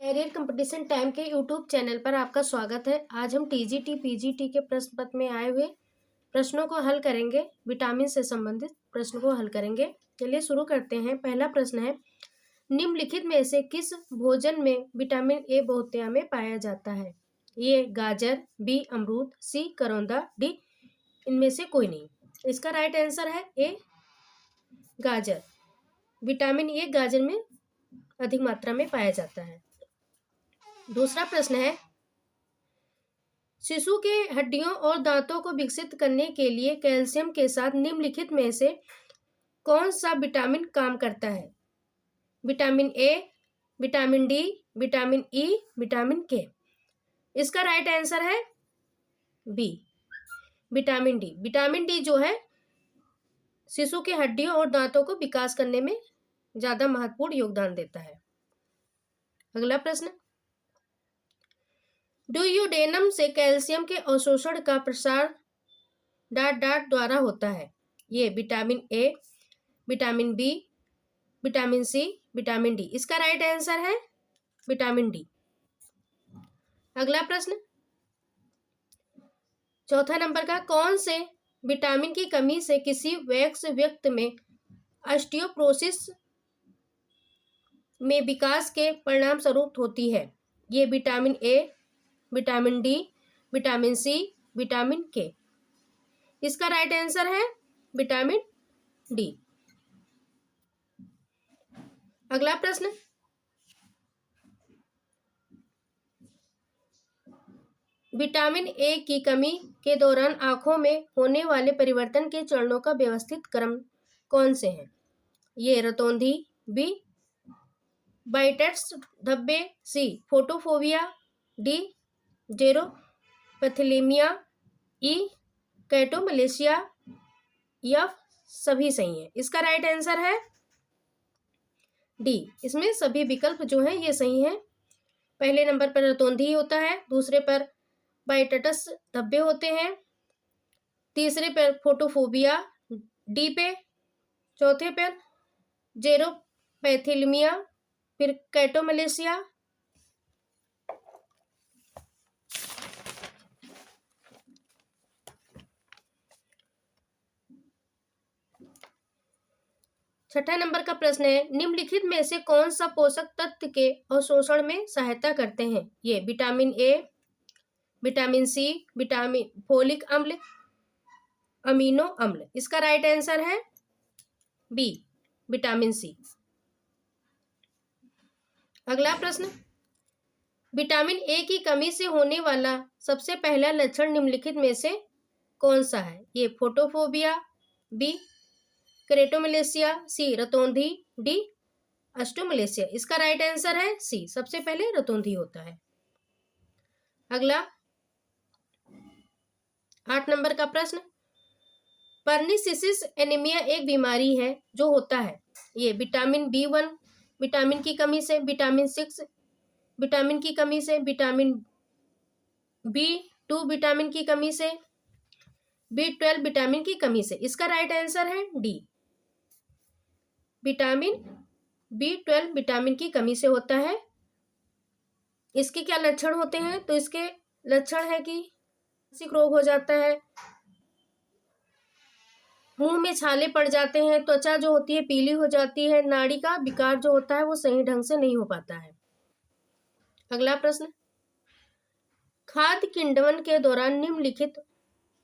Career competition time के YouTube channel पर आपका स्वागत है। आज हम टीजीटी पीजीटी के प्रश्न पत्र में आए हुए प्रश्नों को हल करेंगे। विटामिन से संबंधित प्रश्न को हल करेंगे। चलिए शुरू करते हैं। पहला प्रश्न है, निम्नलिखित में से किस भोजन में विटामिन ए बहुतायत में पाया जाता है? ए गाजर, बी अमरूद, सी करौंदा, डी इनमें से कोई नहीं। इसका राइट आंसर है ए गाजर। विटामिन ए गाजर में अधिक मात्रा में पाया जाता है। दूसरा प्रश्न है, शिशु के हड्डियों और दांतों को विकसित करने के लिए कैल्शियम के साथ निम्नलिखित में से कौन सा विटामिन काम करता है? Vitamin A, vitamin D, vitamin E, vitamin K. इसका राइट आंसर है B, vitamin D. Vitamin D जो है शिशु के हड्डियों और दांतों को विकास करने में ज्यादा महत्वपूर्ण योगदान देता है। अगला प्रश्न, डुयोडेनम से कैल्शियम के अवशोषण का प्रसार डाट द्वारा होता है। ये vitamin A, vitamin B, vitamin C, vitamin D. इसका राइट आंसर है विटामिन डी। अगला प्रश्न, चौथा नंबर का, कौन से विटामिन की कमी से किसी वयस्क व्यक्ति में ऑस्टियोपोरोसिस में विकास के परिणाम स्वरूप होती है? ये vitamin A, vitamin D, vitamin C, vitamin K. इसका राइट आंसर है विटामिन डी। अगला प्रश्न, विटामिन ए की कमी के दौरान आंखों में होने वाले परिवर्तन के चरणों का व्यवस्थित क्रम कौन से हैं? ये रतौंधी, बी बाइटर्स धब्बे, सी फोटोफोबिया, डी जेरोपैथिलीमिया, ई कैटोमलेशिया, या सभी सही है। इसका राइट आंसर है डी। इसमें सभी विकल्प जो हैं ये सही हैं। पहले नंबर पर रतौंधी होता है, दूसरे पर बाइटटस धब्बे होते हैं, तीसरे पर फोटोफोबिया, डी पे, चौथे पर जेरोपैथिलीमिया, फिर कैटोमलेशिया। छठा नंबर का प्रश्न है, निम्नलिखित में से कौन सा पोषक तत्व के अवशोषण में सहायता करते हैं? ये vitamin A, vitamin C, vitamin folic अम्ल, अमीनो अम्ल। इसका राइट आंसर है बी, विटामिन सी। अगला प्रश्न, विटामिन ए की कमी से होने वाला सबसे पहला लक्षण निम्नलिखित में से कौन सा है? ये फोटोफोबिया, बी कैटोमलेशिया, सी रतौंधी, डी ऑस्टियोमलेशिया। इसका राइट आंसर है सी, सबसे पहले रतौंधी होता है। अगला 8 नंबर का प्रश्न, परनिसिसिस एनीमिया एक बीमारी है जो होता है। ये विटामिन B1 विटामिन की कमी से, विटामिन 6 विटामिन की कमी से, विटामिन B2 विटामिन की कमी से, B12 विटामिन की कमी से। इसका राइट आंसर है डी, विटामिन B12 विटामिन की कमी से होता है। इसके क्या लक्षण होते हैं? तो इसके लक्षण है कि मानसिक रोग हो जाता है, मुंह में छाले पड़ जाते हैं, त्वचा जो होती है पीली हो जाती है, नाड़ी का विकार जो होता है वो सही ढंग से नहीं हो पाता है। अगला प्रश्न, खाद्य किण्वन के दौरान निम्नलिखित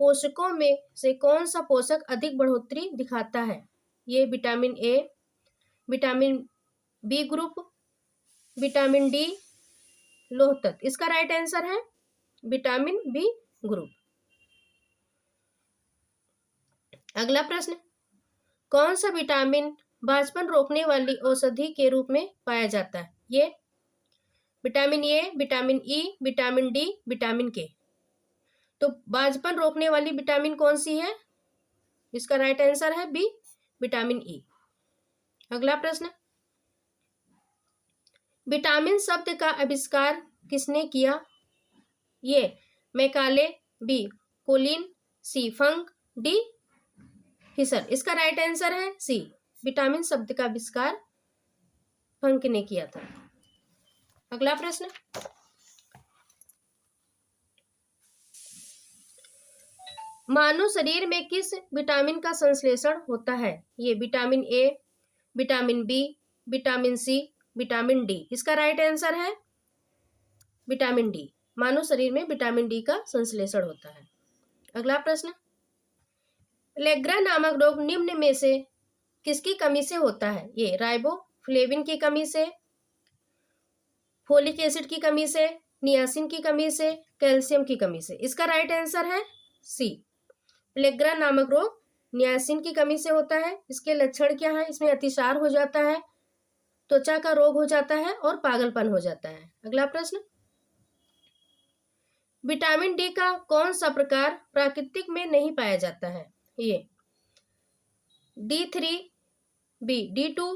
पोषकों में से कौन सा पोषक अधिक बढ़ोतरी दिखाता है? ये vitamin A, vitamin B group, vitamin D, लौह तत्व। इसका राइट आंसर है विटामिन बी ग्रुप। अगला प्रश्न, कौन सा विटामिन बांझपन रोकने वाली औषधि के रूप में पाया जाता है? ये vitamin A, vitamin E, vitamin D, vitamin के। तो बांझपन रोकने वाली विटामिन कौन सी है? इसका राइट आंसर है बी, विटामिन ई। अगला प्रश्न, विटामिन शब्द का आविष्कार किसने किया? ये मैकाले, बी कोलिन, सी फंक, डी फिशर। इसका राइट आंसर है सी, विटामिन शब्द का आविष्कार फंक ने किया था। अगला प्रश्न, मानव शरीर में किस विटामिन का संश्लेषण होता है? ये vitamin A, vitamin B, vitamin C, vitamin D. इसका राइट आंसर है विटामिन डी। मानव शरीर में विटामिन डी का संश्लेषण होता है। अगला प्रश्न, लेग्रा नामक रोग निम्न में से किसकी कमी से होता है? ये राइबोफ्लेविन की कमी से, फोलिक एसिड की कमी से, नियासिन की कमी से, कैल्शियम की कमी से। इसका राइट आंसर है सी। लेग्रा नामक रोग नियासिन की कमी से होता है। इसके लक्षण क्या है? इसमें अतिसार हो जाता है, त्वचा का रोग हो जाता है और पागलपन हो जाता है। अगला प्रश्न, विटामिन डी का कौन सा प्रकार प्राकृतिक में नहीं पाया जाता है? ये D3, B D2,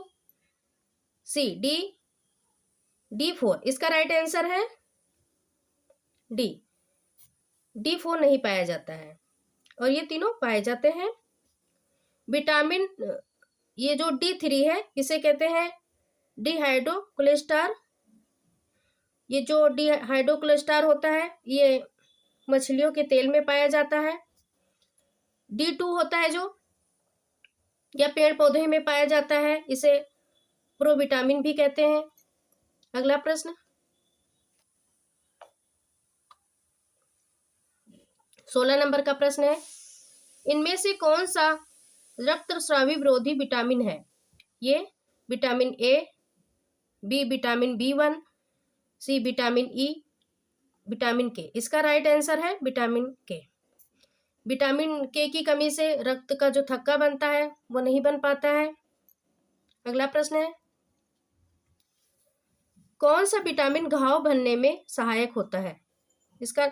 C D4। इसका राइट आंसर है डी। D4 नहीं पाया जाता है और ये तीनों पाए जाते हैं। विटामिन, ये जो D3 है इसे कहते हैं डिहाइड्रोकोलेस्टर। ये जो डिहाइड्रोकोलेस्टर होता है ये मछलियों के तेल में पाया जाता है। D2 होता है जो या पेड़ पौधे में पाया जाता है, इसे प्रोविटामिन भी कहते हैं। अगला प्रश्न, 16 नंबर का प्रश्न है, इनमें से कौन सा रक्तस्रावी विरोधी विटामिन है? ये vitamin A, B vitamin B1, C vitamin E, vitamin K. इसका राइट आंसर है विटामिन के। विटामिन के की कमी से रक्त का जो थक्का बनता है वो नहीं बन पाता है। अगला प्रश्न है, कौन सा विटामिन घाव भरने में सहायक होता है? इसका,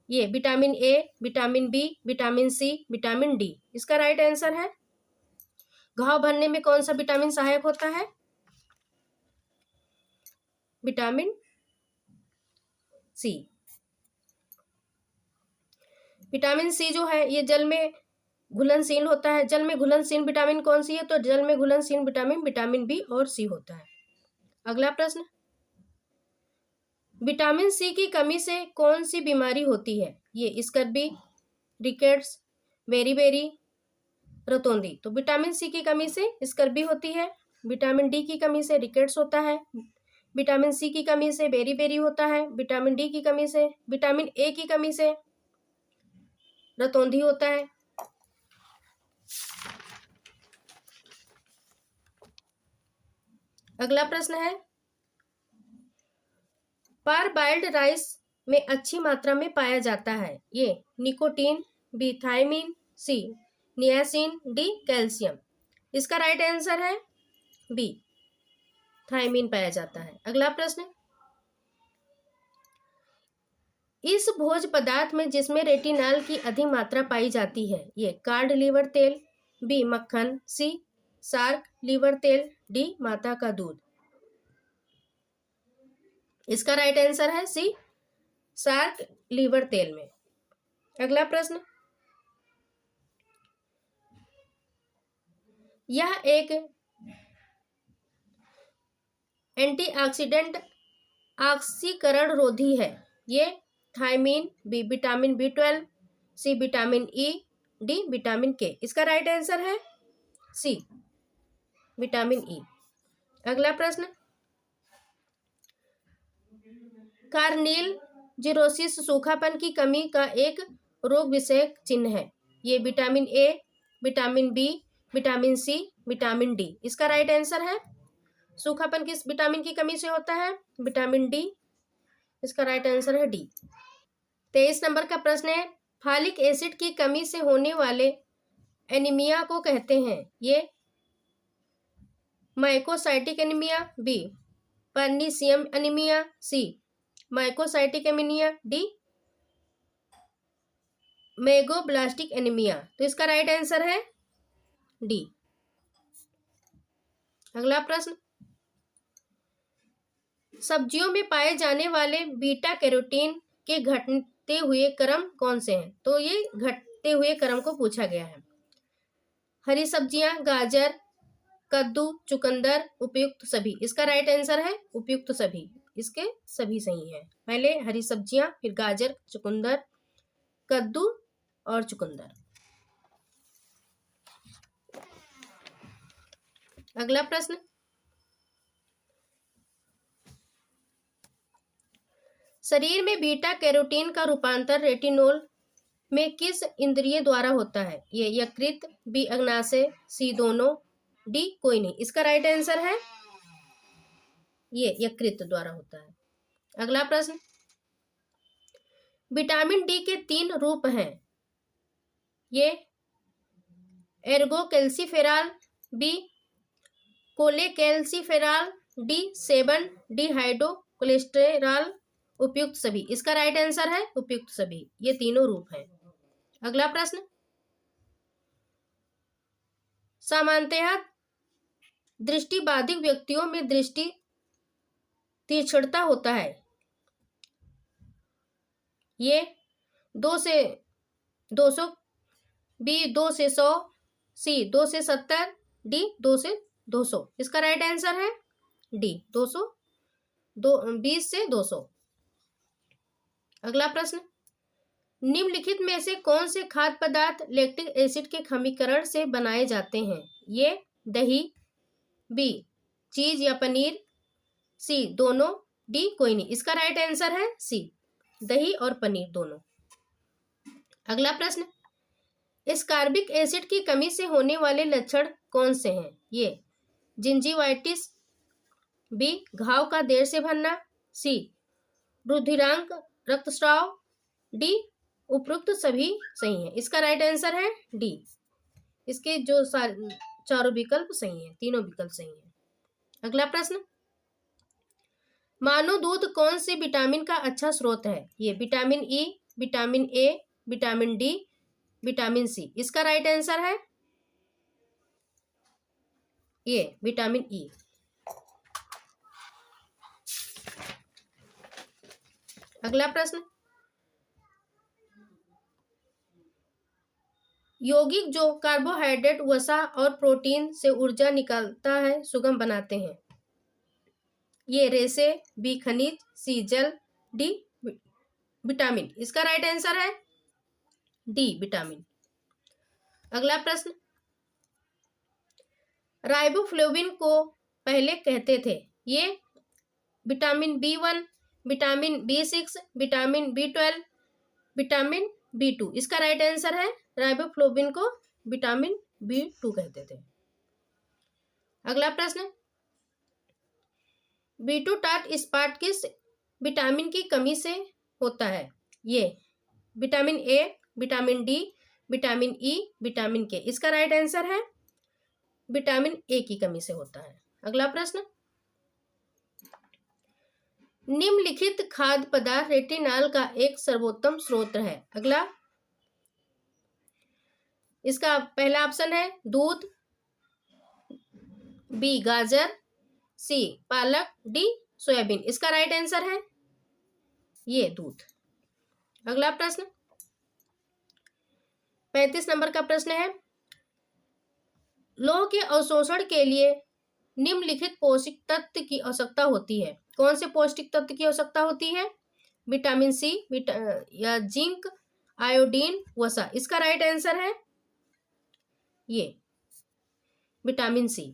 ये vitamin A, vitamin B, vitamin C, vitamin D. इसका राइट आंसर है, घाव भरने में कौन सा विटामिन सहायक होता है? Vitamin C. विटामिन सी जो है ये जल में घुलनशील होता है। जल में घुलनशील विटामिन कौन सी है? तो जल में घुलनशील विटामिन विटामिन बी और सी होता है। अगला प्रश्न, विटामिन सी की कमी से कौन सी बीमारी होती है? ये स्कर्वी, रिकेट्स, बेरीबेरी, रतौंधी। तो विटामिन सी की कमी से स्कर्वी होती है। विटामिन डी की कमी से रिकेट्स होता है। विटामिन सी की कमी से बेरीबेरी होता है। विटामिन डी की कमी से, विटामिन ए की कमी से रतौंधी होता है। अगला प्रश्न है, पारबाइल्ड राइस में अच्छी मात्रा में पाया जाता है। ये निकोटीन, बी थायमीन, सी नियासिन, डी कैल्शियम। इसका राइट आंसर है बी थायमीन पाया जाता है। अगला प्रश्न, इस भोज्य पदार्थ में जिसमें रेटिनॉल की अधिक मात्रा पाई जाती है, ये कार्ड लीवर तेल, बी मक्खन, सी शार्क लीवर तेल, डी माता का दूध। इसका राइट आंसर है सी शार्क लीवर तेल में। अगला प्रश्न, यह एक एंटीऑक्सीडेंट ऑक्सीकरण रोधी है। ये thiamine, B vitamin B12, C vitamin E, D vitamin K. इसका राइट आंसर है सी विटामिन ई। अगला प्रश्न, कार्नियल जीरोसिस सूखापन की कमी का एक रोग विषयक चिन्ह है। ये vitamin A, vitamin B, vitamin C, vitamin D. इसका राइट आंसर है, सूखापन किस विटामिन की कमी से होता है? Vitamin D. इसका राइट आंसर है डी। 23 नंबर का प्रश्न है, फॉलिक एसिड की कमी से होने वाले एनीमिया को कहते हैं। ये माइकोसाइटिक एनीमिया, बी पर्नीशियम एनीमिया, सी माइकोसाइटिक एनीमिया, डी मेगोब्लास्टिक एनीमिया। तो इसका राइट आंसर है डी। अगला प्रश्न, सब्जियों में पाए जाने वाले बीटा कैरोटीन के घटते हुए क्रम कौन से हैं? तो ये घटते हुए क्रम को पूछा गया है। हरी सब्जियां, गाजर, कद्दू, चुकंदर, उपयुक्त सभी। इसका राइट आंसर है उपयुक्त सभी। इसके सभी सही हैं। पहले हरी सब्जियां, फिर गाजर, चुकंदर, कद्दू और चुकंदर। अगला प्रश्न, शरीर में बीटा कैरोटीन का रूपांतर रेटिनोल में किस इंद्रिय द्वारा होता है? ये यकृत, बी अग्नाशय, सी दोनों, डी कोई नहीं। इसका राइट आंसर है ये यकृत द्वारा होता है। अगला प्रश्न, विटामिन डी के 3 रूप हैं। ये एर्गोकैल्सिफेरॉल, बी कोलेकैल्सिफेरॉल, डी 7 डिहाइड्रोकोलेस्टेरॉल, उपयुक्त सभी। इसका राइट आंसर है उपयुक्त सभी, ये तीनों रूप हैं। अगला प्रश्न, सामान्यतः दृष्टिबाधित व्यक्तियों में दृष्टि तीक्ष्णता होता है। ये 2 से 200, बी 2 से 100, सी 2 से 70, डी 2 से 200। इसका राइट आंसर है डी 200, 20 से 200। अगला प्रश्न, निम्नलिखित में से कौन से खाद्य पदार्थ लैक्टिक एसिड के खमीकरण से बनाए जाते हैं? ये दही, बी चीज या पनीर, सी दोनों, डी कोई नहीं। इसका राइट आंसर है सी, दही और पनीर दोनों। अगला प्रश्न, एस्कॉर्बिक एसिड की कमी से होने वाले लक्षण कौन से हैं? ये जिंजीवाइटिस, बी घाव का देर से भरना, सी रुधिरांक रक्तस्राव, डी उपरोक्त सभी सही हैं। इसका राइट आंसर है डी। इसके जो चारों विकल्प सही हैं, तीनों विकल्प सही हैं। अगला प्रश्न, मानव दूध कौन से विटामिन का अच्छा स्रोत है? ये vitamin E, vitamin A, vitamin D, vitamin C. इसका राइट आंसर है ये विटामिन ई। अगला प्रश्न, यौगिक जो कार्बोहाइड्रेट, वसा और प्रोटीन से ऊर्जा निकालता है, सुगम बनाते हैं। ये रेशे, बी खनिज, सी जल, डी विटामिन। इसका राइट आंसर है डी विटामिन। अगला प्रश्न, राइबोफ्लेविन को पहले कहते थे। ये vitamin B1, vitamin B6, vitamin B12, vitamin B2। इसका राइट आंसर है राइबोफ्लेविन को विटामिन B2 कहते थे। अगला प्रश्न, B2 टार्ट स्पॉट किस विटामिन की कमी से होता है? ये vitamin A, vitamin D, vitamin E, vitamin K. इसका राइट आंसर है विटामिन ए की कमी से होता है। अगला प्रश्न, निम्नलिखित खाद्य पदार्थ रेटिनॉल का एक सर्वोत्तम स्रोत है। अगला, इसका पहला ऑप्शन है दूध, बी गाजर, सी पालक, डी सोयाबीन। इसका राइट आंसर है ये दूध। अगला प्रश्न, 35 नंबर का प्रश्न है, लौह के अवशोषण के लिए निम्नलिखित पौष्टिक तत्व की आवश्यकता होती है। कौन से पौष्टिक तत्व की आवश्यकता होती है? विटामिन सी, या जिंक, आयोडीन, वसा। इसका राइट आंसर है ये विटामिन सी।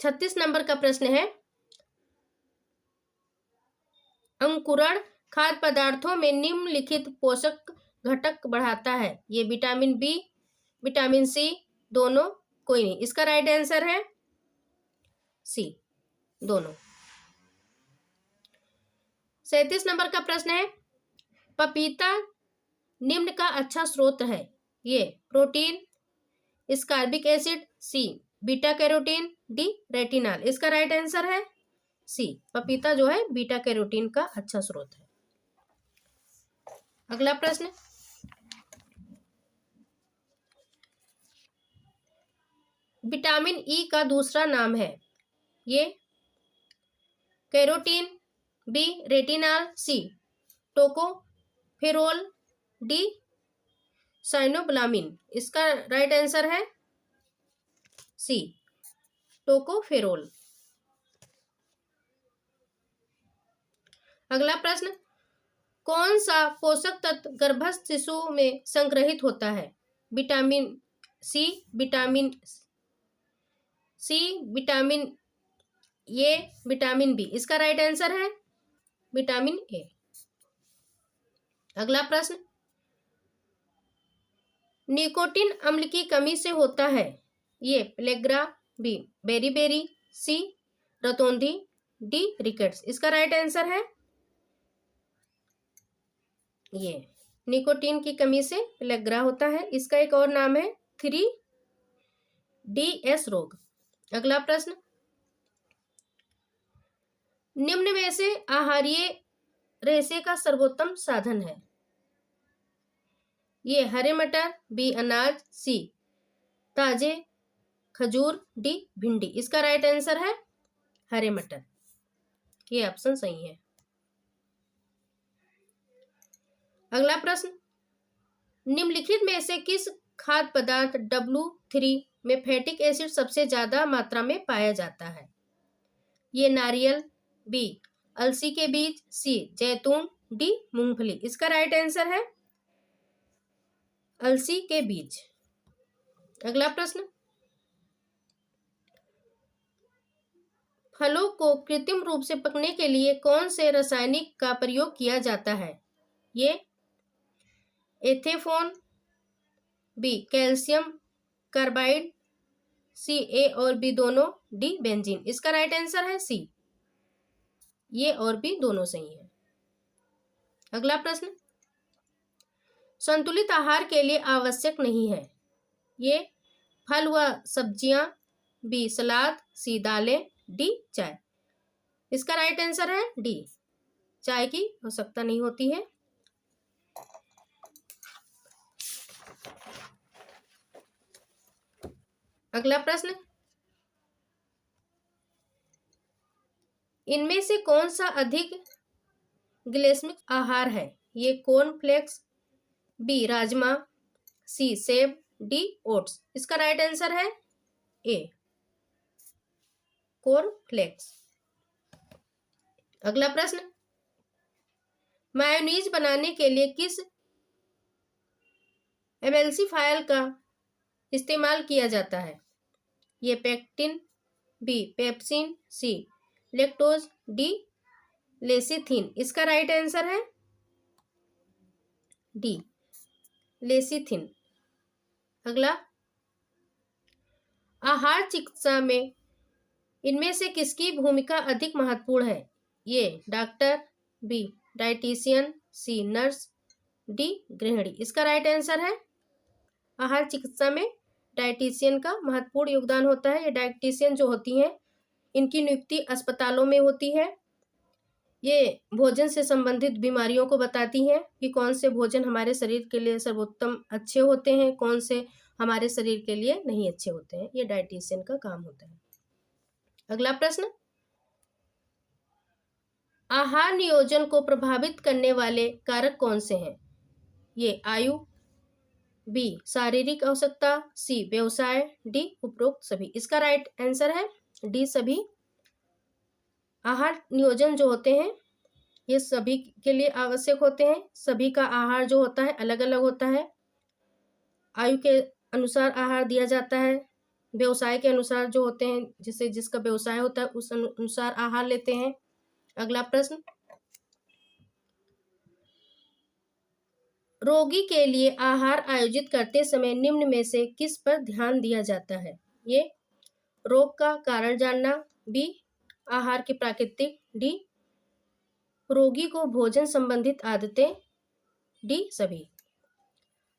36 नंबर का प्रश्न है, अंकुरण खाद्य पदार्थों में निम्नलिखित पोषक घटक बढ़ाता है। ये विटामिन बी, विटामिन सी, दोनों, कोई नहीं। इसका राइट आंसर है सी दोनों। 37 नंबर का प्रश्न है, पपीता निम्न का अच्छा स्रोत है। ये protein, ascorbic acid, C beta carotene, D retinol. इसका राइट आंसर है सी, पपीता जो है बीटा कैरोटीन का अच्छा स्रोत है। अगला प्रश्न, विटामिन ई का दूसरा नाम है। ये कैरोटीन, बी रेटिनॉल, सी टोकोफेरोल, डी साइनोब्लामिन। इसका राइट आंसर है सी टोकोफेरोल। अगला प्रश्न, कौन सा पोषक तत्व गर्भस्थ शिशु में संग्रहित होता है? Vitamin C, vitamin C, vitamin A, vitamin B. इसका राइट आंसर है विटामिन ए। अगला प्रश्न, निकोटिन अम्ल की कमी से होता है? ये प्लेग्रा, बी बेरीबेरी, सी रतौंधी, डी रिकेट्स। इसका राइट आंसर है ये निकोटीन की कमी से प्लेग्रा होता है। इसका एक और नाम है 3DS रोग। अगला प्रश्न, निम्न में से आहारीय रेशे का सर्वोत्तम साधन है? ये हरे मटर, बी अनाज, सी ताजे खजूर, डी भिंडी। इसका राइट आंसर है हरे मटर। ये ऑप्शन सही है। अगला प्रश्न, निम्नलिखित में से किस खाद्य पदार्थ W3 में फैटिक एसिड सबसे ज्यादा मात्रा में पाया जाता है? ये नारियल, बी अलसी के बीज, सी जैतून, डी मूंगफली। इसका राइट आंसर है अलसी के बीज। अगला प्रश्न, फलों को कृत्रिम रूप से पकने के लिए कौन से रासायनिक का प्रयोग किया जाता है? ये एथेफोन, बी कैल्शियम कार्बाइड, सी ए और बी दोनों, डी बेंजीन। इसका राइट आंसर है सी, ये और बी दोनों सही है। अगला प्रश्न, संतुलित आहार के लिए आवश्यक नहीं है? ये फल व सब्जियां, बी सलाद, सी दालें, डी चाय। इसका राइट आंसर है डी, चाय की आवश्यकता नहीं होती है। अगला प्रश्न, इनमें से कौन सा अधिक ग्लाइसेमिक आहार है? ये कॉर्नफ्लेक्स, बी राजमा, सी सेब, डी ओट्स। इसका राइट आंसर है ए कॉर्नफ्लेक्स। अगला प्रश्न, मायोनीज बनाने के लिए किस एमल्सिफायर का इस्तेमाल किया जाता है? ये पेक्टिन, बी पेप्सिन, सी लैक्टोज, डी लेसिथिन। इसका राइट आंसर है डी लेसिथिन। अगला, आहार चिकित्सा में इनमें से किसकी भूमिका अधिक महत्वपूर्ण है? ये डॉक्टर, बी डाइटिशियन, सी नर्स, डी गृहिणी। इसका राइट आंसर है आहार चिकित्सा में डाइटिशियन का महत्वपूर्ण योगदान होता है। ये डाइटिशियन जो होती हैं इनकी नियुक्ति अस्पतालों में होती है। ये भोजन से संबंधित बीमारियों को बताती हैं कि कौन से भोजन हमारे शरीर के लिए सर्वोत्तम अच्छे होते हैं, कौन से हमारे शरीर के लिए नहीं अच्छे होते हैं। ये डाइटिशियन का काम होता है। अगला प्रश्न, आहार नियोजन को प्रभावित करने वाले कारक कौन से हैं? ये आयु, बी शारीरिक आवश्यकता, सी व्यवसाय, डी उपरोक्त सभी। इसका राइट आंसर है डी सभी। आहार नियोजन जो होते हैं ये सभी के लिए आवश्यक होते हैं। सभी का आहार जो होता है अलग अलग होता है। आयु के अनुसार आहार दिया जाता है, व्यवसाय के अनुसार जो होते हैं जिसे जिसका व्यवसाय होता है उस अनुसार आहार लेते हैं। अगला प्रश्न, रोगी के लिए आहार आयोजित करते समय निम्न में से किस पर ध्यान दिया जाता है? ये रोग का कारण जानना, बी आहार की प्राकृतिक, डी रोगी को भोजन संबंधित आदतें, डी सभी।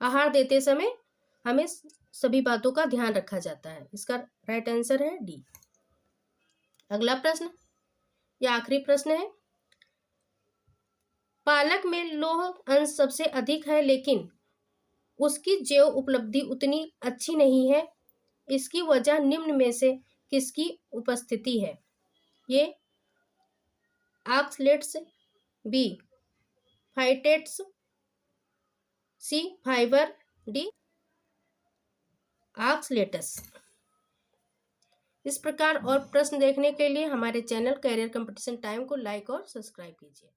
आहार देते समय हमें सभी बातों का ध्यान रखा जाता है। इसका राइट आंसर है डी। अगला प्रश्न, यह आखिरी प्रश्न है। पालक में लौह अंश सबसे अधिक है लेकिन उसकी जैव उपलब्धि उतनी अच्छी नहीं है। इसकी वजह निम्न में से किसकी उपस्थिति है? ये oxalates, B phytates, C fibre, D oxalates. इस प्रकार और प्रश्न देखने के लिए हमारे चैनल करियर कंपटीशन टाइम को लाइक और सब्सक्राइब कीजिए।